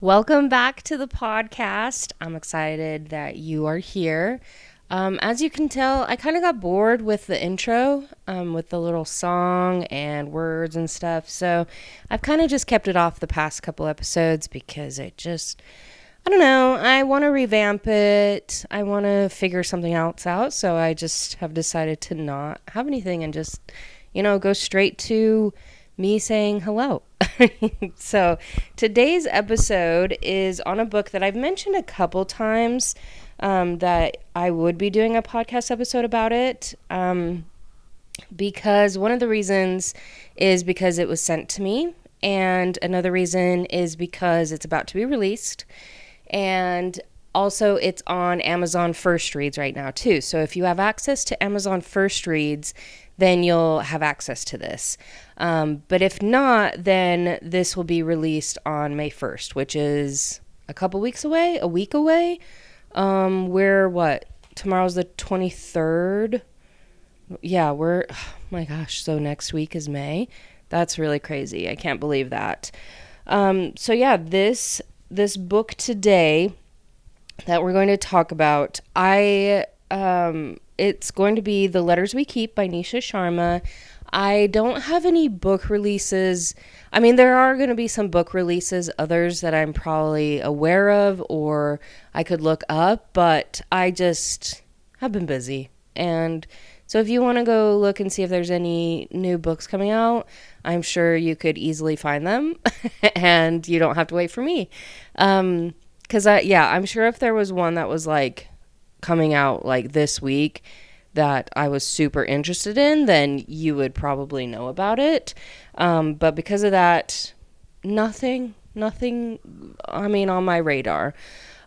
Welcome back to the podcast. I'm excited that you are here. As you can tell, I kind of got bored with the intro, with the little song and words and stuff. So I've kind of just kept it off the past couple episodes because I don't know, I want to revamp it. I want to figure something else out. So I just have decided to not have anything and just, go straight to me saying hello. So today's episode is on a book that I've mentioned a couple times, that I would be doing a podcast episode about it, because one of the reasons is because it was sent to me, and another reason is because it's about to be released, and also it's on Amazon First Reads right now too. So if you have access to Amazon First Reads, then you'll have access to this. But if not, then this will be released on May 1st, which is a week away. Tomorrow's the 23rd. Yeah, oh my gosh, so next week is May. That's really crazy. I can't believe that. So yeah, this book today that we're going to talk about, it's going to be The Letters We Keep by Nisha Sharma. I don't have any book releases. I mean, there are going to be some book releases, others that I'm probably aware of or I could look up, but I just have been busy. And so if you want to go look and see if there's any new books coming out, I'm sure you could easily find them and you don't have to wait for me. Because I'm sure if there was one that was like coming out like this week that I was super interested in, then you would probably know about it. But because of that, nothing, on my radar.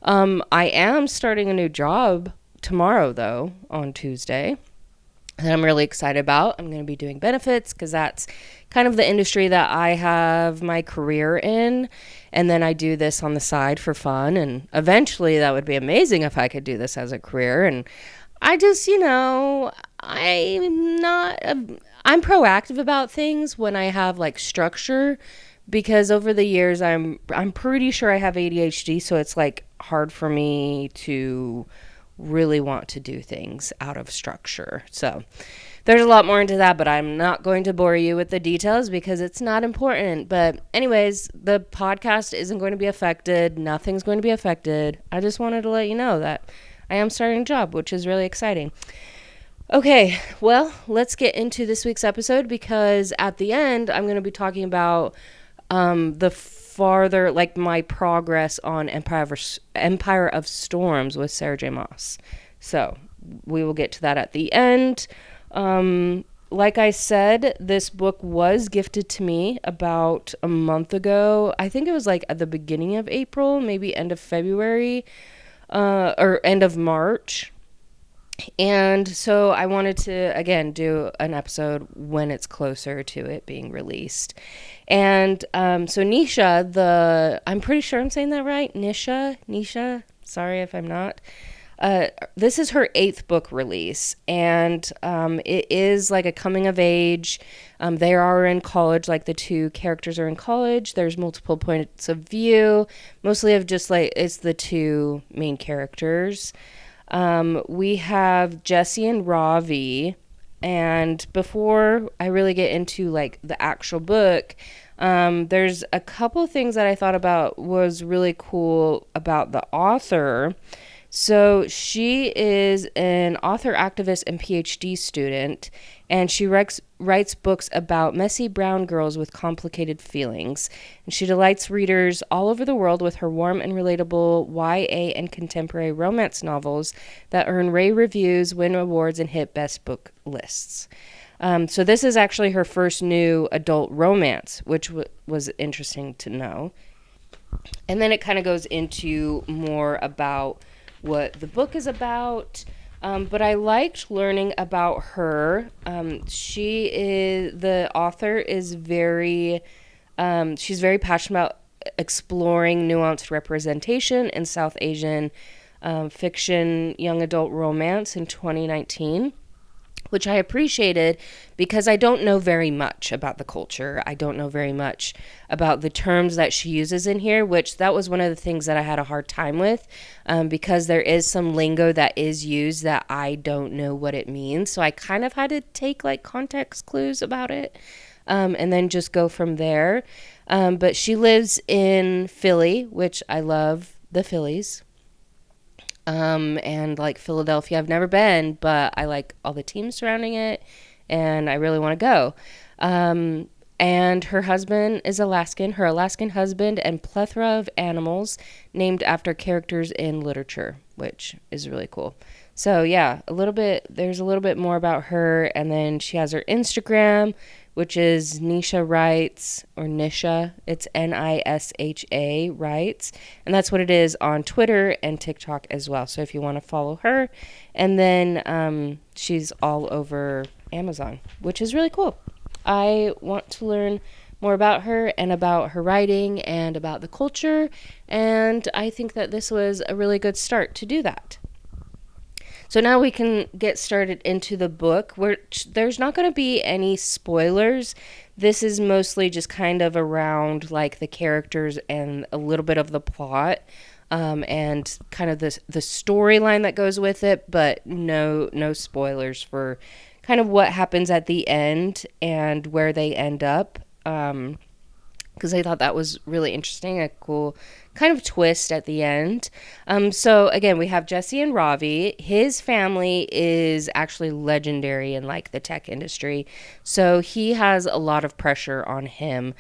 I am starting a new job tomorrow, though, on Tuesday, that I'm really excited about. I'm going to be doing benefits because that's kind of the industry that I have my career in. And then I do this on the side for fun. And eventually that would be amazing if I could do this as a career. And I just, I'm proactive about things when I have like structure, because over the years I'm pretty sure I have ADHD, so it's like hard for me to really want to do things out of structure. So there's a lot more into that, but I'm not going to bore you with the details because it's not important. But anyways, the podcast isn't going to be affected. Nothing's going to be affected. I just wanted to let you know that I am starting a job, which is really exciting. Okay, well, let's get into this week's episode, because at the end, I'm going to be talking about my progress on Empire of Storms with Sarah J. Maas. So we will get to that at the end. Like I said, this book was gifted to me about a month ago. I think it was like at the beginning of April, maybe end of February, or end of March. And so I wanted to, again, do an episode when it's closer to it being released. And so Nisha, I'm pretty sure I'm saying that right. Nisha, sorry if I'm not. This is her 8th book release, and it is like a coming of age. They are in college, like the two characters are in college. There's multiple points of view, mostly of just like it's the two main characters. We have Jessie and Ravi, and before I really get into like the actual book, there's a couple things that I thought about was really cool about the author. So she is an author, activist, and PhD student, and she writes books about messy brown girls with complicated feelings. And she delights readers all over the world with her warm and relatable YA and contemporary romance novels that earn rave reviews, win awards, and hit best book lists. So this is actually her first new adult romance, which was interesting to know. And then it kind of goes into more about what the book is about. But I liked learning about her. The author is she's very passionate about exploring nuanced representation in South Asian fiction young adult romance in 2019. which I appreciated because I don't know very much about the culture. I don't know very much about the terms that she uses in here, which that was one of the things that I had a hard time with, because there is some lingo that is used that I don't know what it means. So I kind of had to take like context clues about it, and then just go from there. But she lives in Philly, which I love the Phillies. And like Philadelphia, I've never been, but I like all the teams surrounding it, and I really want to go. And her husband is Alaskan, her Alaskan husband, and plethora of animals named after characters in literature, which is really cool. So yeah, there's a little bit more about her, and then she has her Instagram, which is Nisha Writes, or Nisha. It's Nisha Writes. And that's what it is on Twitter and TikTok as well. So if you want to follow her. And then she's all over Amazon, which is really cool. I want to learn more about her and about her writing and about the culture. And I think that this was a really good start to do that. So now we can get started into the book, where there's not going to be any spoilers. This is mostly just kind of around like the characters and a little bit of the plot, and kind of the storyline that goes with it, but no spoilers for kind of what happens at the end and where they end up. Because I thought that was really interesting, a cool kind of twist at the end. So again, we have Jessie and Ravi. His family is actually legendary in like the tech industry. So he has a lot of pressure on him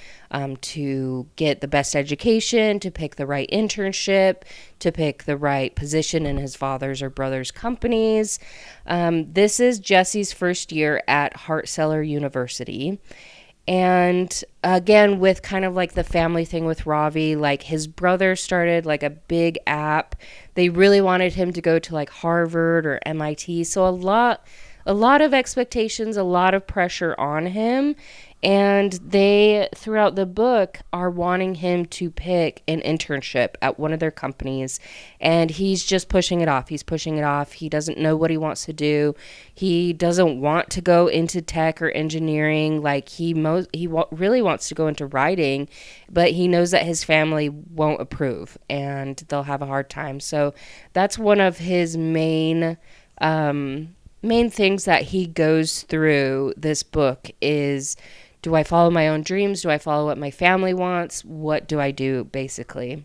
to get the best education, to pick the right internship, to pick the right position in his father's or brother's companies. This is Jessie's first year at Hart-Celler University. And again, with kind of like the family thing with Ravi, like his brother started like a big app. They really wanted him to go to like Harvard or MIT. So a lot of expectations, a lot of pressure on him. And they, throughout the book, are wanting him to pick an internship at one of their companies. And he's just pushing it off. He's pushing it off. He doesn't know what he wants to do. He doesn't want to go into tech or engineering. Like he really wants to go into writing, but he knows that his family won't approve and they'll have a hard time. So that's one of his main things that he goes through this book is, do I follow my own dreams? Do I follow what my family wants? What do I do, basically?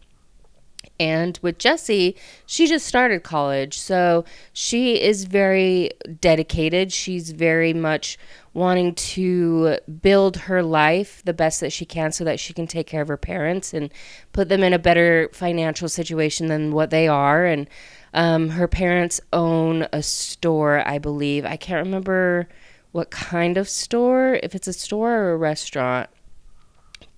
And with Jessie, she just started college, so she is very dedicated. She's very much wanting to build her life the best that she can so that she can take care of her parents and put them in a better financial situation than what they are. And her parents own a store, I believe. I can't remember what kind of store, if it's a store or a restaurant.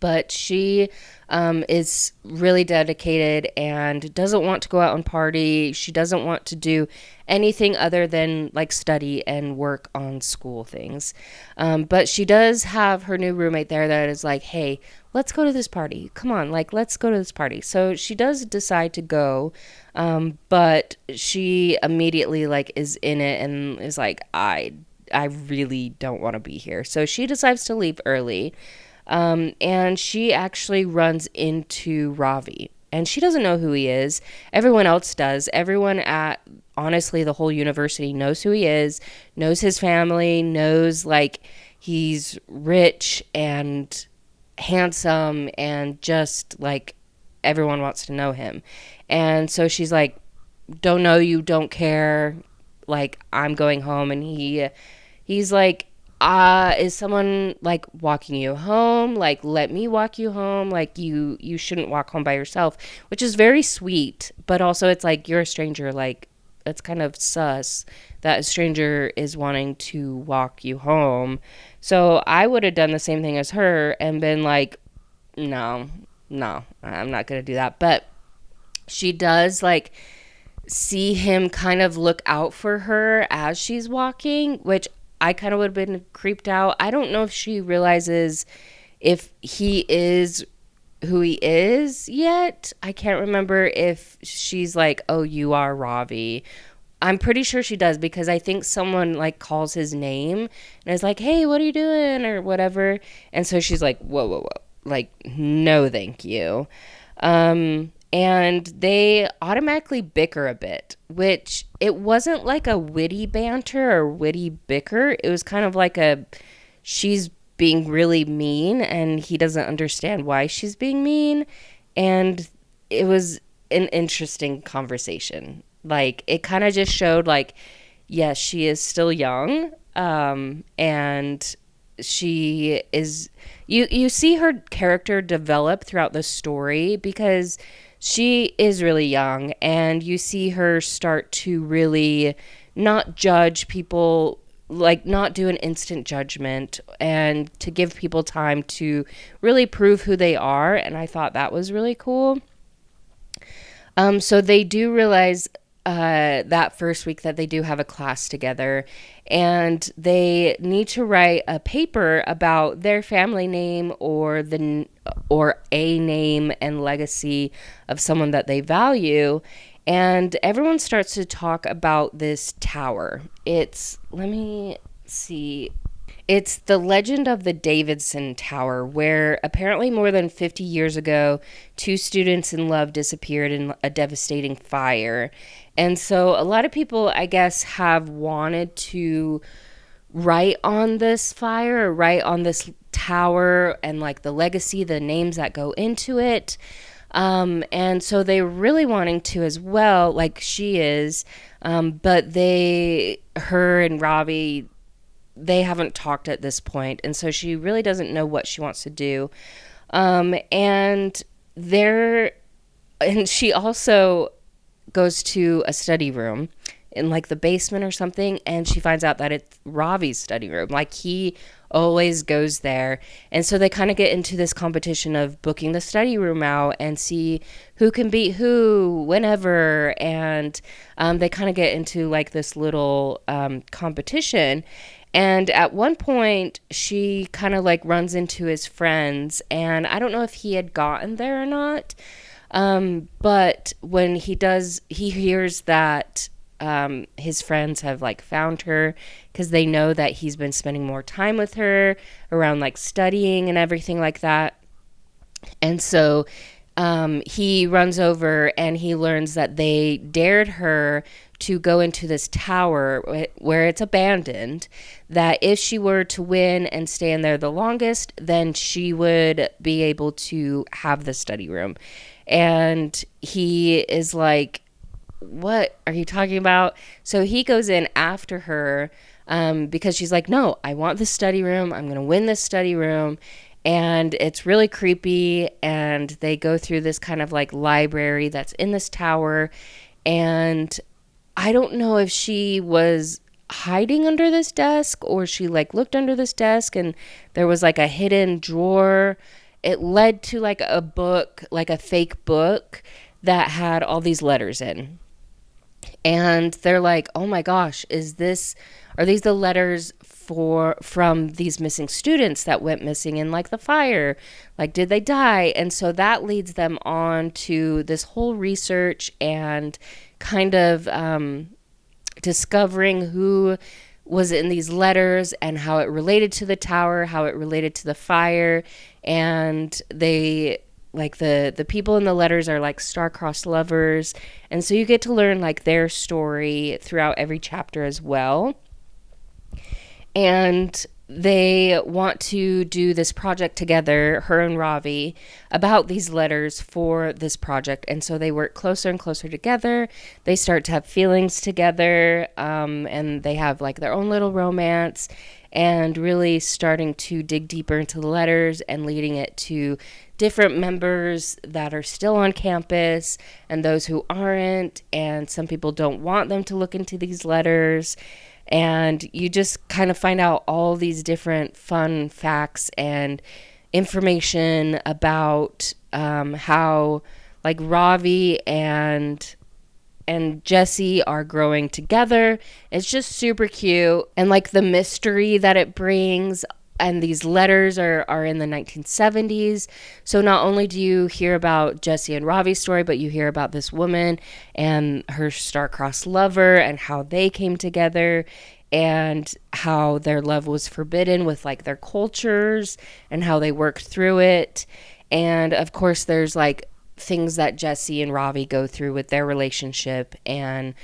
But she is really dedicated and doesn't want to go out and party. She doesn't want to do anything other than like study and work on school things. But she does have her new roommate there that is like, hey, let's go to this party. Come on, like, let's go to this party. So she does decide to go, but she immediately like is in it and is like, I really don't want to be here. So she decides to leave early. And she actually runs into Ravi. And she doesn't know who he is. Everyone else does. Everyone at, honestly, the whole university knows who he is, knows his family, knows, like, he's rich and handsome and just, like, everyone wants to know him. And so she's like, don't know you, don't care. Like, I'm going home. And he's like, is someone like walking you home? Like, let me walk you home. Like, you shouldn't walk home by yourself, which is very sweet. But also it's like, you're a stranger. Like, it's kind of sus that a stranger is wanting to walk you home. So I would have done the same thing as her and been like, no, I'm not going to do that. But she does like see him kind of look out for her as she's walking, which I kind of would have been creeped out. I don't know if she realizes if he is who he is yet. I can't remember if she's like, oh, you are Ravi, I'm pretty sure she does, because I think someone like calls his name and is like, "Hey, what are you doing?" or whatever. And so she's like, "Whoa, whoa, whoa." Like, "No, thank you." And they automatically bicker a bit, which it wasn't like a witty banter or witty bicker. It was kind of like she's being really mean and he doesn't understand why she's being mean. And it was an interesting conversation. Like, it kind of just showed, like, yes, she is still young, and she is, you see her character develop throughout the story, because she is really young, and you see her start to really not judge people, like not do an instant judgment, and to give people time to really prove who they are. And I thought that was really cool. So they do realize that first week that they do have a class together, and they need to write a paper about their family name, or a name and legacy of someone that they value. And everyone starts to talk about this tower. Let me see. It's the legend of the Davidson Tower, where apparently more than 50 years ago, two students in love disappeared in a devastating fire. And so a lot of people, I guess, have wanted to write on this fire, or write on this tower, and like the legacy, the names that go into it. And so they're really wanting to as well, like she is. But her and Ravi, they haven't talked at this point, and so she really doesn't know what she wants to do. And she also goes to a study room in like the basement or something, and she finds out that it's Ravi's study room. Like, he always goes there. And so they kind of get into this competition of booking the study room out and see who can beat who whenever. And they kind of get into like this little competition. And at one point, she kind of like runs into his friends, and I don't know if he had gotten there or not. But when he does, he hears that his friends have like found her, because they know that he's been spending more time with her around like studying and everything like that. And so he runs over and he learns that they dared her to go into this tower where it's abandoned, that if she were to win and stay in there the longest, then she would be able to have the study room. And he is like, "What are you talking about?" So he goes in after her, because she's like, "No, I want the study room. I'm going to win this study room." And it's really creepy. And they go through this kind of like library that's in this tower. And I don't know if she was hiding under this desk, or she like looked under this desk and there was like a hidden drawer. It led to like a book, like a fake book that had all these letters in. And they're like, "Oh my gosh, are these the letters from these missing students that went missing in like the fire? Like, did they die?" And so that leads them on to this whole research and kind of discovering who was in these letters and how it related to the tower, how it related to the fire. And they, like, the people in the letters are like star-crossed lovers. And so you get to learn like their story throughout every chapter as well. And they want to do this project together, her and Ravi, about these letters for this project. And so they work closer and closer together. They start to have feelings together, and they have like their own little romance, and really starting to dig deeper into the letters and leading it to different members that are still on campus and those who aren't. And some people don't want them to look into these letters. And you just kind of find out all these different fun facts and information about how like Ravi and Jessie are growing together. It's just super cute. And like the mystery that it brings and these letters are in the 1970s. So not only do you hear about Jessie and Ravi's story, but you hear about this woman and her star-crossed lover and how they came together and how their love was forbidden with like their cultures and how they worked through it. And of course, there's like things that Jessie and Ravi go through with their relationship and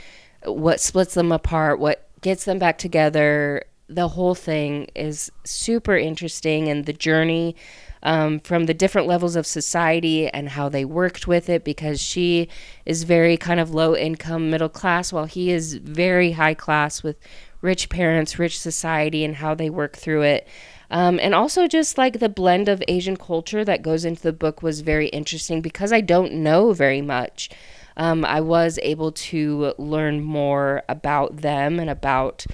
what splits them apart, what gets them back together. The whole thing is super interesting, and the journey from the different levels of society and how they worked with it, because she is very kind of low income, middle class, while he is very high class with rich parents, rich society, and how they work through it. And also just like the blend of Asian culture that goes into the book was very interesting because I don't know very much. I was able to learn more about them and about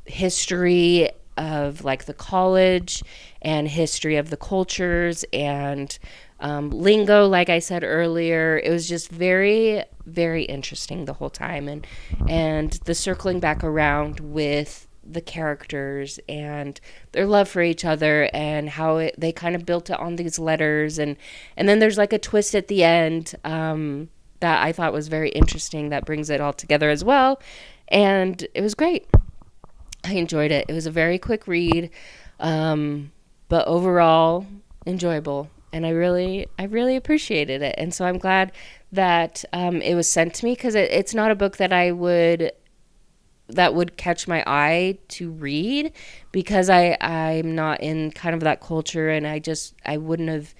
history of like the college and history of the cultures and lingo, like I said earlier. It was just very, very interesting the whole time. And the circling back around with the characters and their love for each other and how they kind of built it on these letters. And then there's like a twist at the end that I thought was very interesting that brings it all together as well. And it was great. I enjoyed it. It was a very quick read, but overall enjoyable, and I really appreciated it. And so I'm glad that it was sent to me, because it's not a book that would catch my eye to read, because I'm not in kind of that culture, and I wouldn't have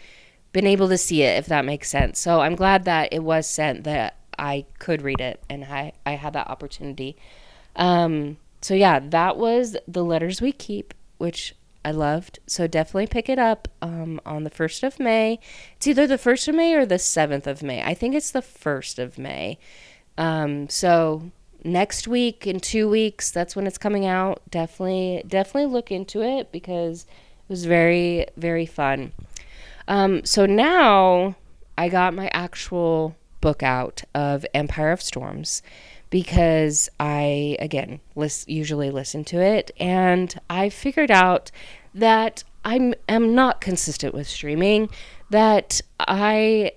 been able to see it, if that makes sense. So I'm glad that it was sent, that I could read it, and I had that opportunity. So yeah, that was The Letters We Keep, which I loved. So definitely pick it up on the 1st of May. It's either the 1st of May or the 7th of May. I think it's the 1st of May. So next week, in 2 weeks, that's when it's coming out. Definitely look into it, because it was very, very fun. So now I got my actual book out of Empire of Storms, because I, again, usually listen to it, and I figured out that I am not consistent with streaming, that I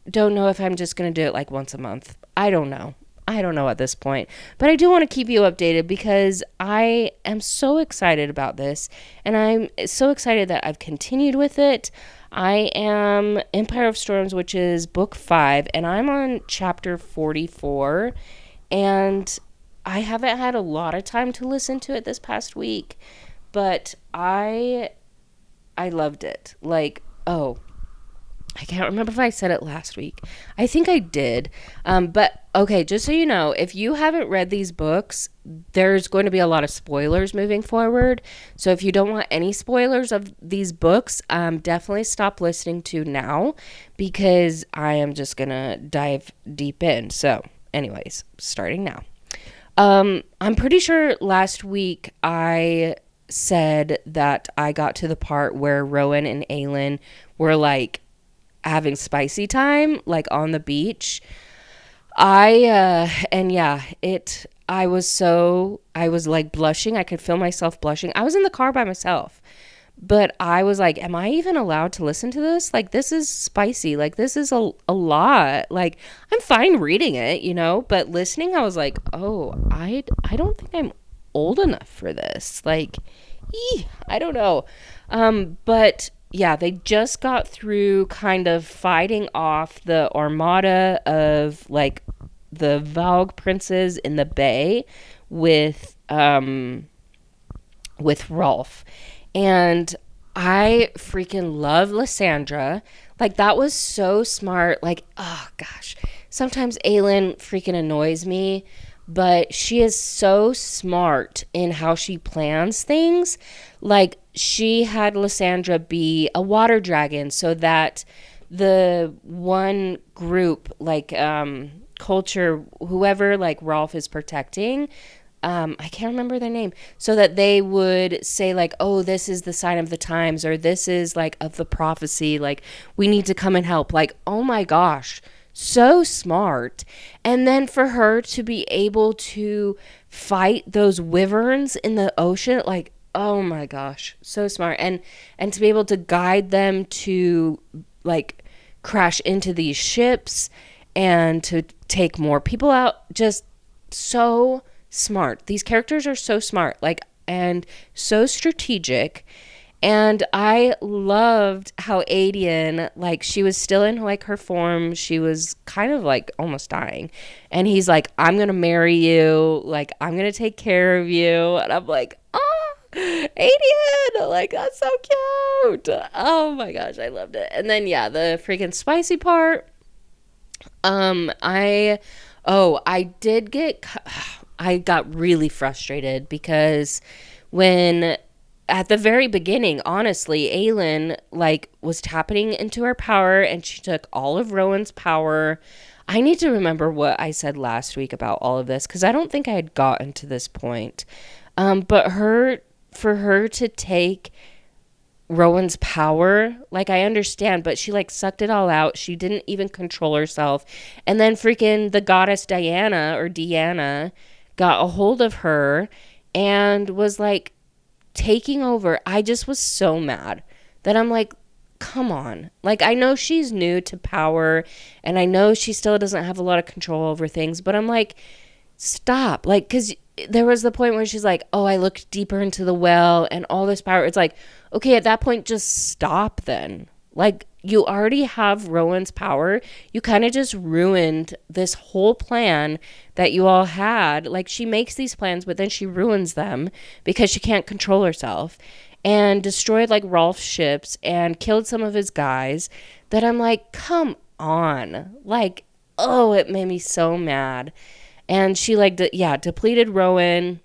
don't know if I'm just going to do it like once a month. I don't know at this point, but I do want to keep you updated, because I am so excited about this, and I'm so excited that I've continued with it. I am Empire of Storms, which is book 5, and I'm on chapter 44. And I haven't had a lot of time to listen to it this past week, but I loved it. Like, I can't remember if I said it last week. I think I did. But okay, just so you know, if you haven't read these books, there's going to be a lot of spoilers moving forward. So if you don't want any spoilers of these books, definitely stop listening to now, because I am just going to dive deep in. So anyways, starting now. I'm pretty sure last week I said that I got to the part where Rowan and Aelin were like having spicy time, like on the beach. I was like blushing. I could feel myself blushing. I was in the car by myself. But I was like, am I even allowed to listen to this? Like, this is spicy. Like, this is a lot. Like, I'm fine reading it, but listening, I was like, oh, I don't think I'm old enough for this. Like, I don't know. But yeah, they just got through kind of fighting off the armada of like the Valg princes in the bay with Rolf. And I freaking love Lysandra. Like, that was so smart. Like, oh gosh, sometimes Aelin freaking annoys me, but she is so smart in how she plans things. Like, she had Lysandra be a water dragon so that the one group, like culture, whoever like Rolf is protecting, I can't remember their name, so that they would say like, oh, this is the sign of the times, or this is like of the prophecy, like we need to come and help. Like, oh my gosh, so smart. And then for her to be able to fight those wyverns in the ocean, like, Oh my gosh, so smart. And to be able to guide them to like crash into these ships and to take more people out, just so smart. These characters are so smart, like, and so strategic. And I loved how Adian, like, she was still in like her form. She was kind of like almost dying. And he's like, I'm going to marry you. Like, I'm going to take care of you. And I'm like, oh, Adian, like, that's so cute. Oh my gosh, I loved it. And then, yeah, the freaking spicy part. I, oh, I did get, I got really frustrated because when at the very beginning, honestly, Aelin like was tapping into her power and she took all of Rowan's power. I need to remember what I said last week about all of this because I don't think I had gotten to this point. But for her to take Rowan's power, like I understand, but she like sucked it all out. She didn't even control herself. And then freaking the goddess Diana or Deanna got a hold of her and was like taking over. I just was so mad that I'm like, come on. Like, I know she's new to power and I know she still doesn't have a lot of control over things, but I'm like, stop. Like, because there was the point where she's like, oh, I looked deeper into the well and all this power. It's like, okay, at that point, just stop then. Like, you already have Rowan's power. You kind of just ruined this whole plan that you all had. Like, she makes these plans, but then she ruins them because she can't control herself and destroyed, like, Rolf's ships and killed some of his guys that I'm like, come on. Like, oh, it made me so mad. And she, like, depleted Rowan.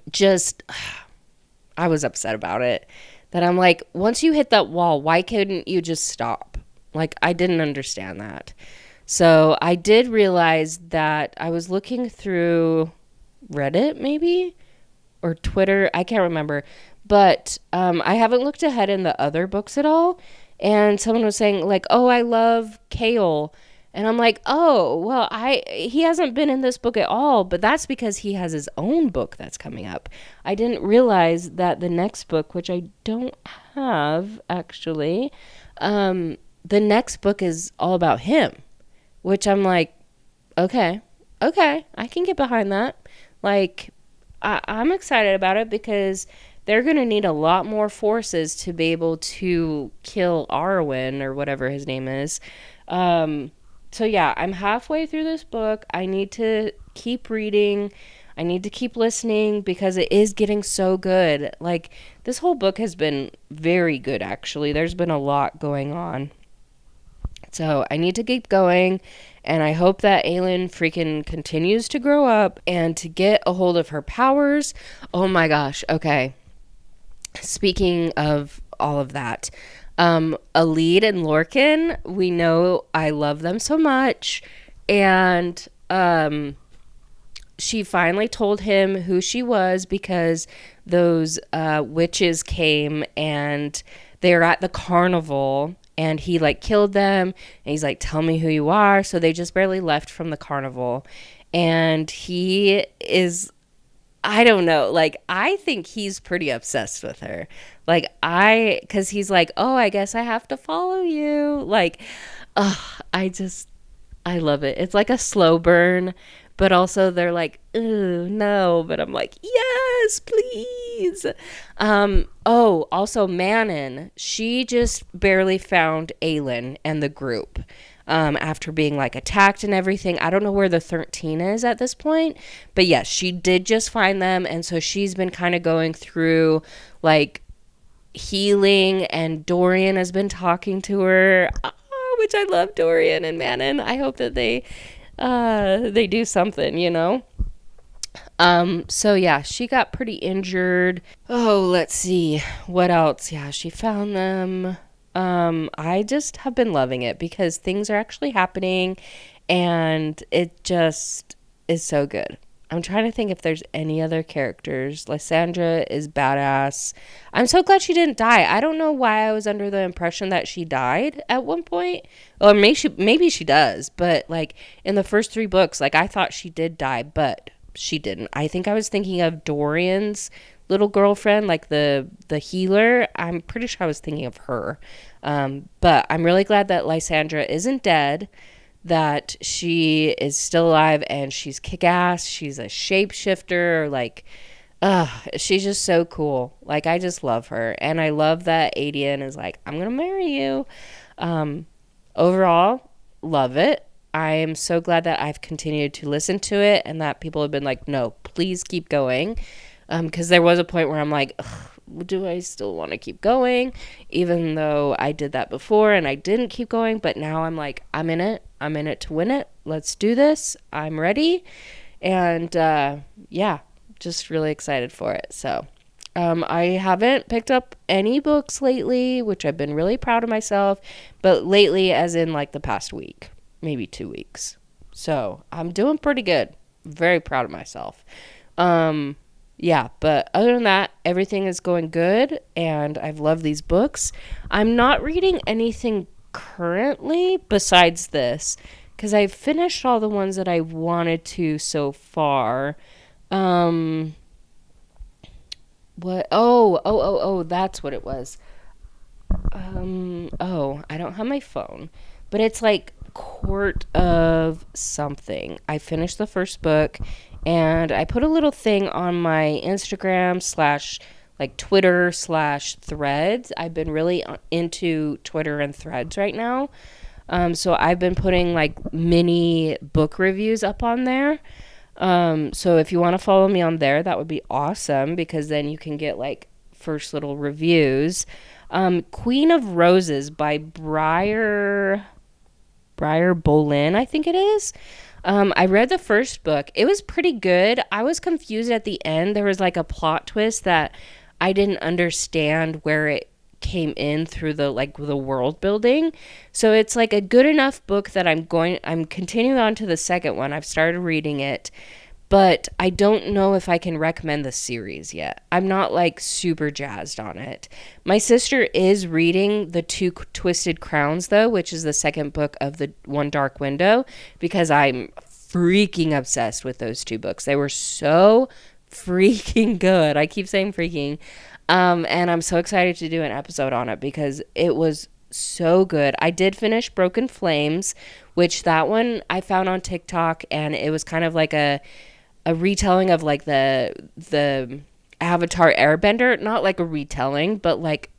Just, I was upset about it. That I'm like, once you hit that wall, why couldn't you just stop? Like, I didn't understand that. So I did realize that I was looking through Reddit, maybe? Or Twitter. I can't remember. But I haven't looked ahead in the other books at all. And someone was saying, like, oh, I love Kale. And I'm like, oh, well, he hasn't been in this book at all, but that's because he has his own book that's coming up. I didn't realize that the next book, which I don't have actually, the next book is all about him, which I'm like, okay, I can get behind that. Like, I'm excited about it because they're going to need a lot more forces to be able to kill Arwen or whatever his name is. So yeah, I'm halfway through this book. I need to keep reading. I need to keep listening because it is getting so good. Like, this whole book has been very good, actually. There's been a lot going on. So I need to keep going, and I hope that Aelin freaking continues to grow up and to get a hold of her powers. Oh my gosh, okay. Speaking of all of that, Alid and Lorcan, we know I love them so much, and she finally told him who she was because those witches came and they're at the carnival and he like killed them and he's like, tell me who you are. So they just barely left from the carnival, and he is, I don't know. Like, I think he's pretty obsessed with her. Like, because he's like, oh, I guess I have to follow you. Like, I love it. It's like a slow burn, but also they're like, ooh, no. But I'm like, yes, please. Also Manon, she just barely found Aelin and the group. After being like attacked and everything. I don't know where the 13 is at this point, but yes, she did just find them, and so she's been kind of going through like healing, and Dorian has been talking to her, which I love. Dorian and Manon, I hope that they do something, you know. So yeah, she got pretty injured. Oh, let's see what else. Yeah, she found them. I just have been loving it because things are actually happening and it just is so good. I'm trying to think if there's any other characters. Lysandra is badass. I'm so glad she didn't die. I don't know why I was under the impression that she died at one point. Or maybe she does, but like in the first 3 books, like I thought she did die, but she didn't. I think I was thinking of Dorian's little girlfriend, like the healer. I'm pretty sure I was thinking of her. But I'm really glad that Lysandra isn't dead, that she is still alive and she's kick-ass. She's a shapeshifter. Like, she's just so cool. Like, I just love her. And I love that Adian is like, I'm going to marry you. Overall, love it. I am so glad that I've continued to listen to it and that people have been like, no, please keep going. Because there was a point where I'm like, do I still want to keep going? Even though I did that before and I didn't keep going. But now I'm like, I'm in it. I'm in it to win it. Let's do this. I'm ready. And yeah, just really excited for it. So I haven't picked up any books lately, which I've been really proud of myself. But lately, as in like the past week, maybe 2 weeks. So I'm doing pretty good. Very proud of myself. Yeah, but other than that, everything is going good, and I've loved these books. I'm not reading anything currently besides this, because I've finished all the ones that I wanted to so far. What? Oh, that's what it was. I don't have my phone, but it's like Court of something. I finished the first book, and I put a little thing on my Instagram slash like Twitter slash Threads. I've been really into Twitter and Threads right now. So I've been putting like mini book reviews up on there. So if you want to follow me on there, that would be awesome, because then you can get like first little reviews. Queen of Roses by Briar Bolin, I think it is. I read the first book. It was pretty good. I was confused at the end. There was like a plot twist that I didn't understand where it came in through the world building. So it's like a good enough book that I'm continuing on to the second one. I've started reading it, but I don't know if I can recommend the series yet. I'm not like super jazzed on it. My sister is reading The Two Twisted Crowns though, which is the second book of the One Dark Window, because I'm freaking obsessed with those two books. They were so freaking good. I keep saying freaking. And I'm so excited to do an episode on it because it was so good. I did finish Broken Flames, which that one I found on TikTok, and it was kind of like a retelling of like the Avatar Airbender, not like a retelling, but like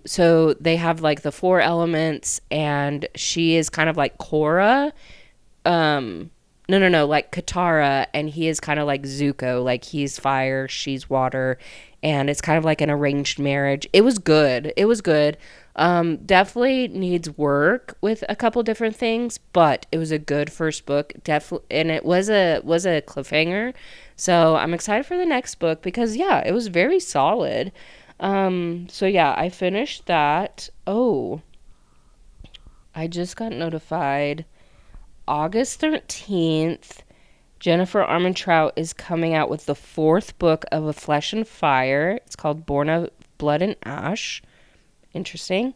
so they have like the four elements, and she is kind of like Korra. No, like Katara, and he is kind of like Zuko, like he's fire, she's water, and it's kind of like an arranged marriage. It was good. Definitely needs work with a couple different things, but it was a good first book. Definitely, and it was a cliffhanger. So I'm excited for the next book because yeah, it was very solid. So yeah, I finished that. Oh, I just got notified. August 13th, Jennifer Armentrout is coming out with the fourth book of A Flesh and Fire. It's called Born of Blood and Ash. Interesting.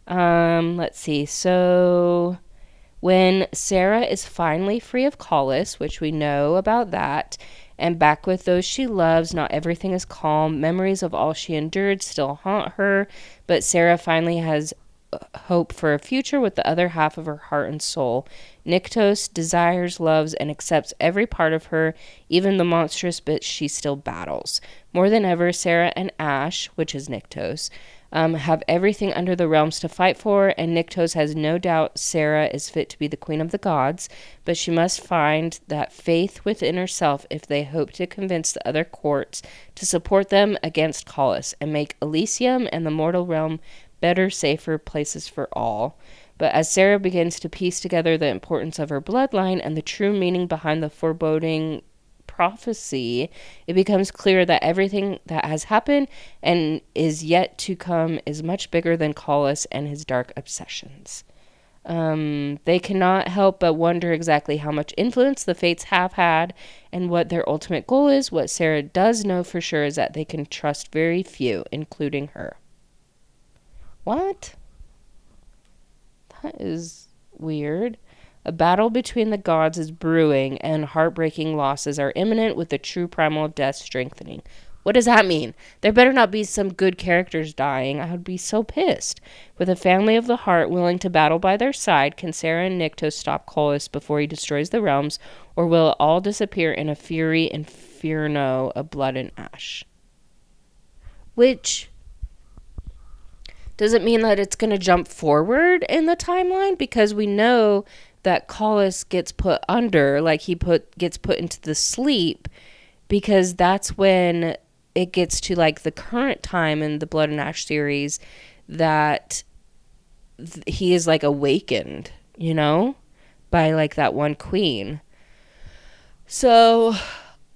Let's see. So when Sarah is finally free of Collis, which we know about that, and back with those she loves, not everything is calm. Memories of all she endured still haunt her, but Sarah finally has hope for a future with the other half of her heart and soul. Nyktos desires, loves, and accepts every part of her, even the monstrous bits she still battles. More than ever, Sarah and Ash, which is Nyktos, have everything under the realms to fight for, and Nyktos has no doubt Sarah is fit to be the queen of the gods, but she must find that faith within herself if they hope to convince the other courts to support them against Collis and make Elysium and the mortal realm better, safer places for all. But as Sarah begins to piece together the importance of her bloodline and the true meaning behind the foreboding prophecy, it becomes clear that everything that has happened and is yet to come is much bigger than Collis and his dark obsessions. They cannot help but wonder exactly how much influence the fates have had and what their ultimate goal is. What Sarah does know for sure is that they can trust very few, including her. What? That is weird. A battle between the gods is brewing, and heartbreaking losses are imminent with the true primal of death strengthening. What does that mean? There better not be some good characters dying. I would be so pissed. With a family of the heart willing to battle by their side, can Sarah and Nikto stop Colus before he destroys the realms, or will it all disappear in a fury inferno of blood and ash? Which, does it mean that it's going to jump forward in the timeline? Because we know that Colus gets put under, like gets put into the sleep, because that's when it gets to like the current time in the Blood and Ash series that he is like awakened, you know, by like that one queen. So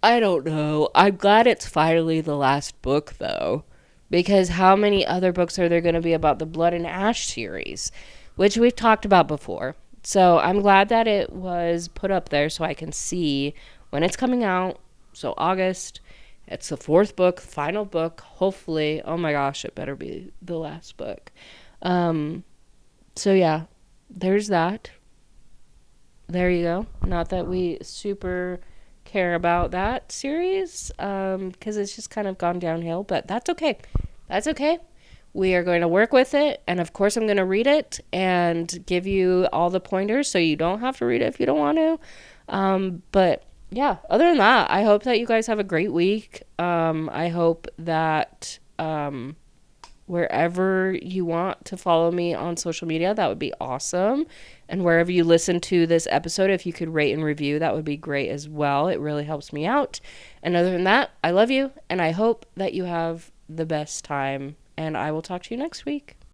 I don't know. I'm glad it's finally the last book though, because how many other books are there going to be about the Blood and Ash series, which we've talked about before. So I'm glad that it was put up there so I can see when it's coming out. So August, it's the 4th book, final book, hopefully. Oh my gosh, it better be the last book. So yeah, there's that. There you go. Not that we super care about that series, because it's just kind of gone downhill, but that's okay. That's okay. We are going to work with it, and of course I'm going to read it and give you all the pointers so you don't have to read it if you don't want to. But yeah, other than that, I hope that you guys have a great week. I hope that wherever you want to follow me on social media, that would be awesome. And wherever you listen to this episode, if you could rate and review, that would be great as well. It really helps me out. And other than that, I love you, and I hope that you have the best time. And I will talk to you next week.